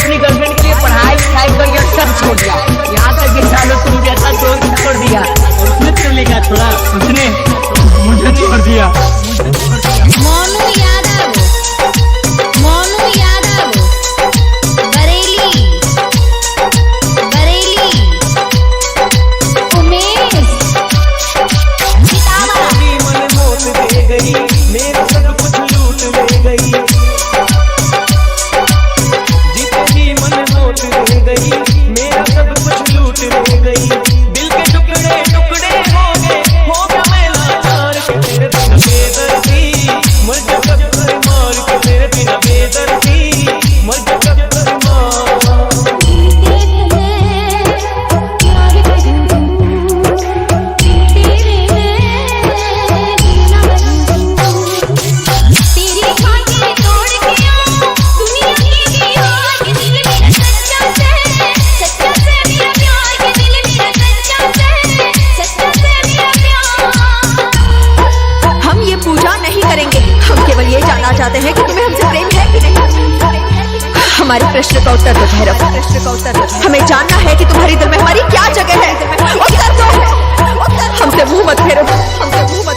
अपनी गर्लफ्रेंड के लिए पढ़ाई लिखाई करके सब छोड़ दिया, यहाँ तक कि सालों तुम जैसा दोस्त छोड़ दिया। और उसने तेरे लिए क्या छोड़ा? उसने मुझे छोड़ दिया। मोनू यादव, मोनू यादव, बरेली, बरेली, उमेश, सीतामढ़ी। मन मोल दे गई, मेरा सब कुछ लूट ले गई। जितनी मन मोल दे गई, मेरा सब कुछ लूट ले गई। दिल के टुकड़े टुकड़े हो गया मैं लाचार के तेरे बिना बेदर्दी। मर जा कब कर मार के तेरे बिना बेदर्दी। मर जा कब कर मार। चाहते हैं कि तुम्हें हमसे प्रेम है कि नहीं। हमारे प्रश्न का उत्तर दो भैरव। हमें जानना है कि तुम्हारे दिल में हमारी क्या जगह है। उत्तर दो। हमसे मुंह मत फेरो, हमसे मुंह मत